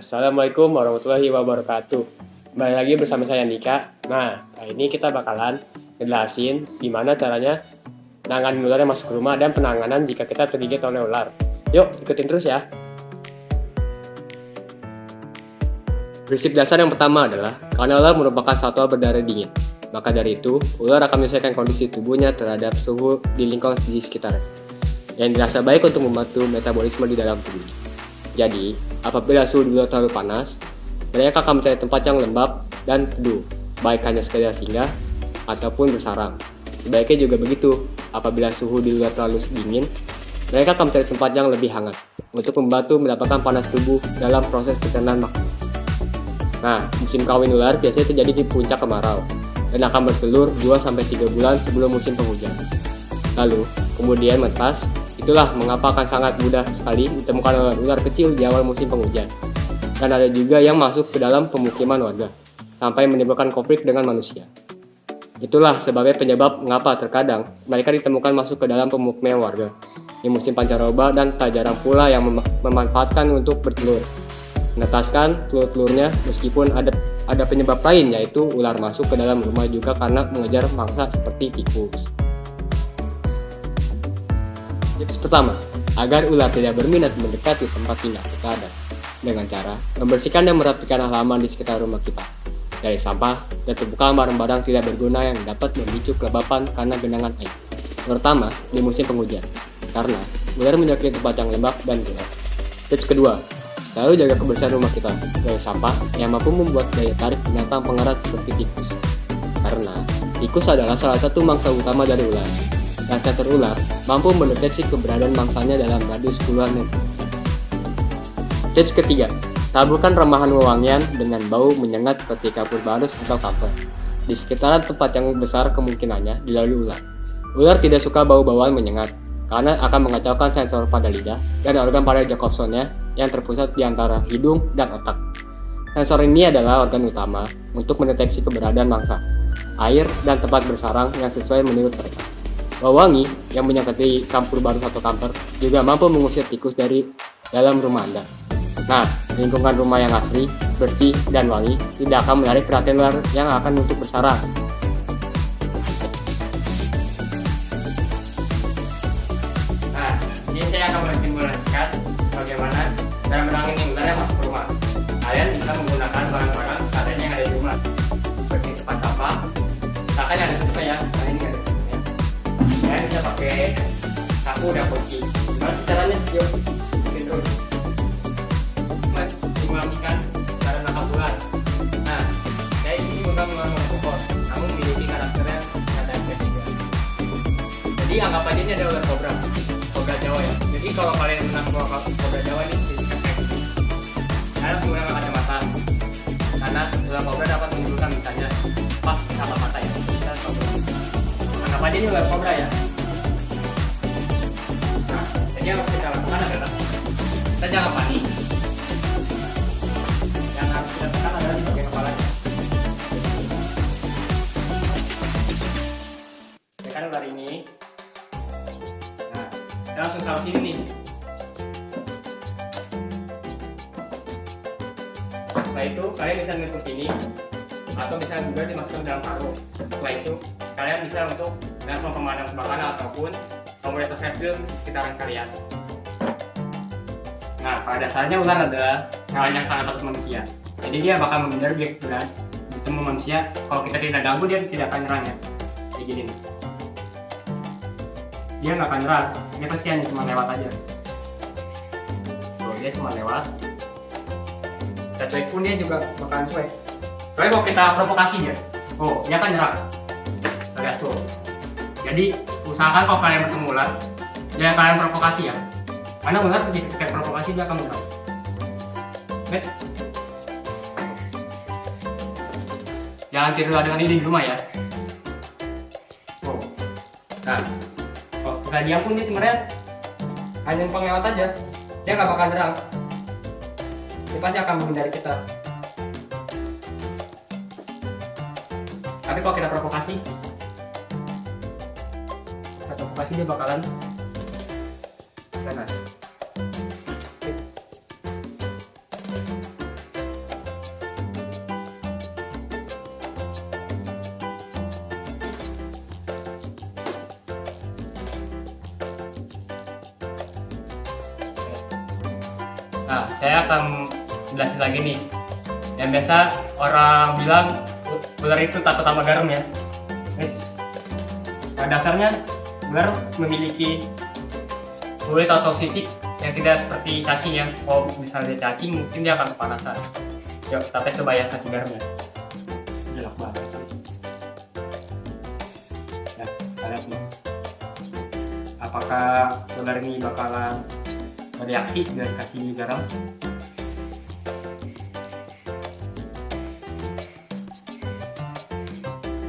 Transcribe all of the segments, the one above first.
Assalamualaikum warahmatullahi wabarakatuh. Kembali lagi bersama saya Nika. Nah, kali ini kita bakalan ngejelasin gimana caranya nanganin ular yang masuk ke rumah dan penanganan jika kita tergigit oleh ular. Yuk, ikutin terus ya. Prinsip dasar yang pertama adalah karena ular merupakan satwa berdarah dingin. Maka dari itu, ular akan menyesuaikan kondisi tubuhnya terhadap suhu di lingkungan di sekitarnya, yang dirasa baik untuk membantu metabolisme di dalam tubuhnya. Jadi, apabila suhu di luar terlalu panas, mereka akan mencari tempat yang lembab dan teduh, baik hanya sekedar singgah ataupun bersarang. Sebaiknya juga begitu, apabila suhu di luar terlalu dingin, mereka akan mencari tempat yang lebih hangat untuk membantu mendapatkan panas tubuh dalam proses pencernaan makanan. Nah, musim kawin ular biasanya terjadi di puncak kemarau dan akan bertelur 2-3 bulan sebelum musim penghujan. Lalu, kemudian menetas. Itulah mengapa akan sangat mudah sekali ditemukan ular kecil di awal musim penghujan. Dan ada juga yang masuk ke dalam pemukiman warga, sampai menimbulkan konflik dengan manusia. Itulah sebabnya penyebab mengapa terkadang mereka ditemukan masuk ke dalam pemukiman warga di musim pancaroba, dan tak jarang pula yang memanfaatkan untuk bertelur, menetaskan telur-telurnya. Meskipun ada penyebab lain, yaitu ular masuk ke dalam rumah juga karena mengejar mangsa seperti tikus. Tips pertama, agar ular tidak berminat mendekati tempat tinggal kita ada dengan cara membersihkan dan merapikan halaman di sekitar rumah kita dari sampah dan tumpukan barang-barang tidak berguna yang dapat memicu kelembapan karena genangan air, terutama di musim penghujan, karena ular menyukai tempat yang lembab dan gelap. Tips kedua, selalu jaga kebersihan rumah kita dari sampah yang mampu membuat daya tarik binatang pengerat seperti tikus, karena tikus adalah salah satu mangsa utama dari ular. Dan sensor ular mampu mendeteksi keberadaan mangsanya dalam radius puluhan meter. Tips ketiga, taburkan remahan wewangian dengan bau menyengat seperti kapur barus atau kamfer di sekitaran tempat yang besar kemungkinannya dilalui ular. Ular tidak suka bau-bauan menyengat karena akan mengacaukan sensor pada lidah dan organ pada Jacobsonnya yang terpusat di antara hidung dan otak. Sensor ini adalah organ utama untuk mendeteksi keberadaan mangsa, air, dan tempat bersarang yang sesuai menurut mereka. Bau wangi yang menyangkuti kapur barus atau kamfer juga mampu mengusir tikus dari dalam rumah Anda. Nah, lingkungan rumah yang asri, bersih, dan wangi tidak akan menarik perhatian ular yang akan untuk bersarang. Nah, ini saya akan mensimulasikan bagaimana cara menangani ular yang masuk ke rumah. Kalian bisa menggunakan barang-barang seadanya yang ada di rumah, seperti tempat sampah. Misalkan yang ada tutupnya ya, nah ini ada. Kalian bisa pakai sapu dan kunci. Gimana caranya? Yuk, ikutin terus. Simulasikan cara menangkap ular. Nah, saya ini bukan menggunakan pokok, namun memiliki karakternya kata yang ketiga. Jadi anggap aja ini ada ular kobra Jawa ya. Jadi kalau kalian menangkap kobra Jawa ini kayak gini, kalian harus menggunakan kacamata, karena ular kobra dapat menimbulkan misalnya pas sama mata ya. Anggap aja ini ular kobra ya. Nah, jadi yang harus kita lakukan adalah kita jangan panik. Yang harus kita tekan adalah di bagian kepalanya. Tekan ular ini. Nah, kita langsung taruh sini nih. Setelah itu kalian bisa menutup ini, atau bisa juga dimasukkan dalam karung. Setelah itu kalian bisa untuk melakukan pemadam kebakaran ataupun komunitas reptil sekitaran kalian. Nah, pada dasarnya ular adalah hewan yang sangat takut manusia. Jadi dia bakal menghindar bila bertemu manusia. Kalau kita tidak ganggu, dia tidak akan nyerang ya. Kayak gini nih. Dia nggak akan nyerang, dia pasti hanya cuma lewat aja. Kalau dia cuma lewat, kita cuek pun dia juga bakalan cuek. Tapi kalau kita provokasi dia, oh dia akan nyerang. Lihat tuh. Jadi usahakan kalau kalian bertemu ular, jangan kalian provokasi ya. Karena ular ketika provokasi dia akan menyerang. Oke? Jangan tiru dengan ini di rumah ya. Oh. Nah, kalau kita diam pun dia sebenarnya hanya penglewat aja. Dia nggak bakal nyerang. Dia pasti akan menghindari kita. Tapi kalau kita provokasi dia bakalan ganas. Nah, saya akan jelasin lagi nih. Yang biasa orang bilang ular itu takut sama garam ya. Nah, dasarnya ular memiliki kulit atau sisik yang tidak seperti cacing ya. Kalau misalnya cacing mungkin dia akan kepanasan. Yuk, kita coba ya kasih garam ya. Jelek banget. Ya, kita lihat nih. Apakah ular ini bakalan bereaksi dengan kasih garam?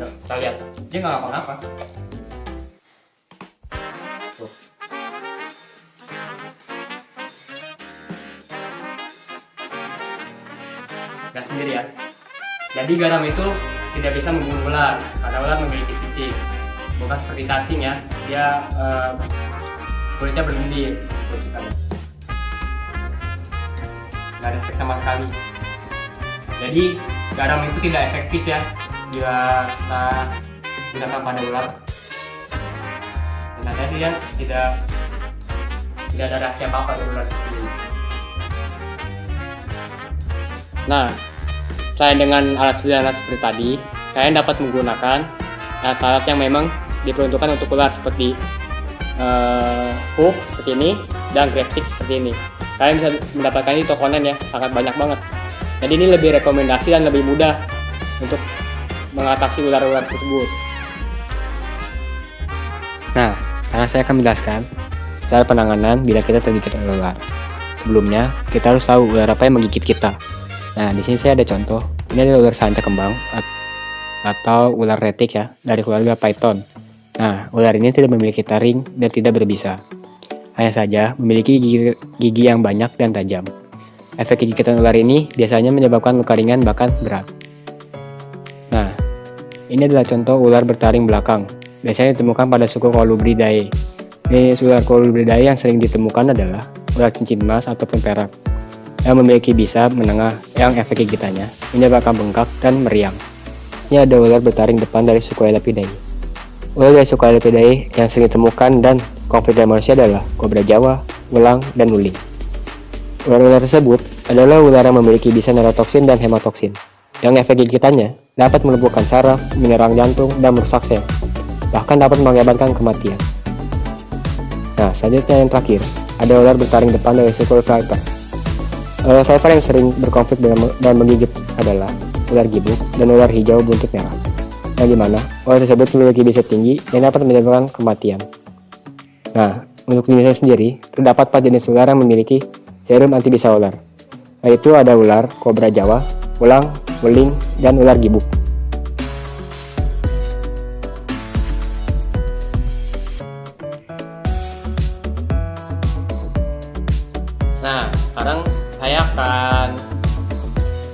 Yuk, kita lihat. Dia nggak ngapa-ngapa. Lihat sendiri ya. Jadi garam itu tidak bisa membunuh ular karena ular memiliki sisik. Bukan seperti cacing ya, dia kulitnya berlendir. Nggak ada efek sama sekali. Jadi garam itu tidak efektif ya bila kita gunakan pada ular. Dan dia tidak ada rahasia apa-apa dari ular tersebut. Nah, selain dengan alat seperti tadi, kalian dapat menggunakan alat yang memang diperuntukkan untuk ular seperti hook seperti ini dan grab stick seperti ini. Kalian bisa mendapatkan di toko online ya, sangat banyak banget. Jadi ini lebih rekomendasi dan lebih mudah untuk mengatasi ular-ular tersebut. Nah, sekarang saya akan menjelaskan cara penanganan bila kita tergigit oleh ular. Sebelumnya, kita harus tahu ular apa yang menggigit kita. Nah, di sini saya ada contoh. Ini adalah ular sanca kembang atau ular retik ya, dari keluarga python. Nah, ular ini tidak memiliki taring dan tidak berbisa. Hanya saja memiliki gigi yang banyak dan tajam. Efek gigitan ular ini biasanya menyebabkan luka ringan bahkan berat. Nah, ini adalah contoh ular bertaring belakang. Biasanya ditemukan pada suku Colubridae. Jenis ular Colubridae yang sering ditemukan adalah ular cincin emas ataupun perak, yang memiliki bisa menengah yang efek gigitannya menyebabkan bengkak dan meriang. Ini ada ular bertaring depan dari suku Elapidae. Ular dari suku Elapidae yang sering ditemukan dan konflik dengan manusia adalah kobra Jawa, ulang, dan uling. Ular-ular tersebut adalah ular yang memiliki bisa neurotoksin dan hematoksin, yang efek gigitannya dapat melumpuhkan saraf, menyerang jantung, dan merusak sel, bahkan dapat mengakibatkan kematian. Nah, selanjutnya yang terakhir, ada ular bertaring depan dari suku Viper. Ular Viper yang sering berkonflik dan menggigit adalah ular gibuk dan ular hijau buntut merah, yang dimana ular tersebut memiliki bisa tinggi dan dapat menyebabkan kematian. Nah, untuk jenisnya sendiri, terdapat 4 jenis ular yang memiliki serum antibisa ular, yaitu ada ular kobra Jawa, ulang, weling, dan ular gibuk. Nah, sekarang saya akan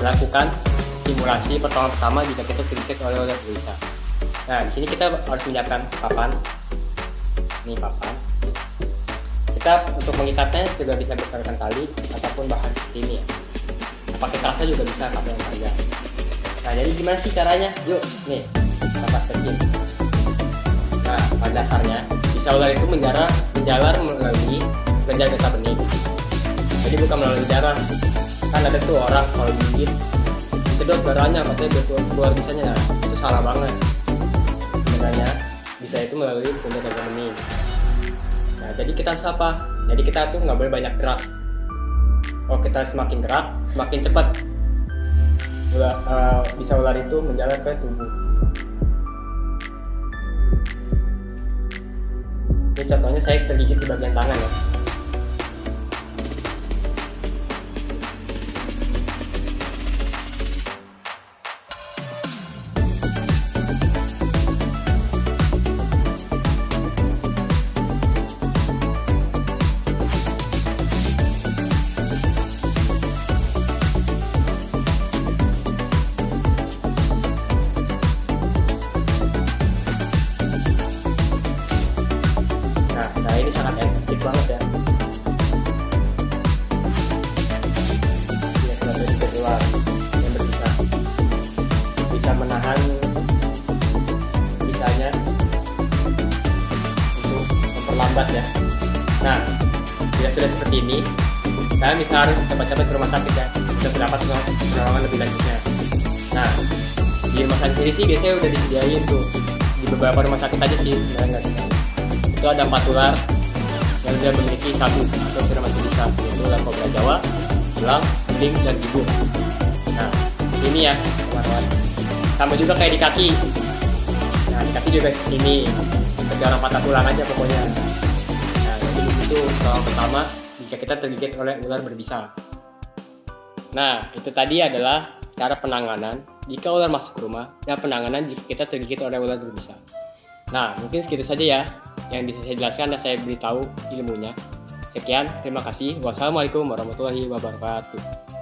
melakukan simulasi pertama jika kita tergigit oleh ular berbisa. Nah, di sini kita harus menyiapkan papan. Ini papan. Kita untuk mengikatnya juga bisa menggunakan tali ataupun bahan seperti ini ya. Pakai kerasa juga bisa, kabel yang panjang. Nah, jadi gimana sih caranya? Yuk, nih kita praktekin. Nah, pada dasarnya bisa ular itu menjalar melalui kelenjar getah bening. Jadi bukan melalui darah. Kan ada tuh orang kalau digigit disedot darahnya katanya keluar bisanya. Nah, itu salah banget. Sebenarnya bisa itu melalui kelenjar getah bening. Nah, jadi kita harus apa? Jadi kita tuh nggak boleh banyak gerak. Kalau kita semakin gerak, semakin cepat bisa ular itu menjalar ke tubuh. Ini contohnya saya tergigit di bagian tangan ya. Nah, ini sangat efektif banget ya. Ini sudah tergigit ular yang berbisa, bisa menahan bisanya untuk memperlambat ya. Nah, bila sudah seperti ini, kalian bisa harus cepat-cepat ke rumah sakit ya untuk mendapat penolongan lebih lanjutnya. Nah, di rumah sakit ini sih biasanya udah disediain tuh di beberapa rumah sakit aja sih, sebenarnya nggak semua. Itu ada 4 ular yang dia memiliki sabu atau serum anti-bisa, yaitu ular kobra Jawa, belang, beling, dan ibu. Nah, ini ya teman-teman. Sama juga kayak di kaki. Nah, di kaki juga ini jarang patah tulang aja pokoknya. Nah, jadi itu perawatan pertama jika kita tergigit oleh ular berbisa. Nah, itu tadi adalah cara penanganan jika ular masuk ke rumah dan penanganan jika kita tergigit oleh ular berbisa. Nah, mungkin segitu saja ya yang bisa saya jelaskan dan saya beritahu ilmunya. Sekian, terima kasih. Wassalamualaikum warahmatullahi wabarakatuh.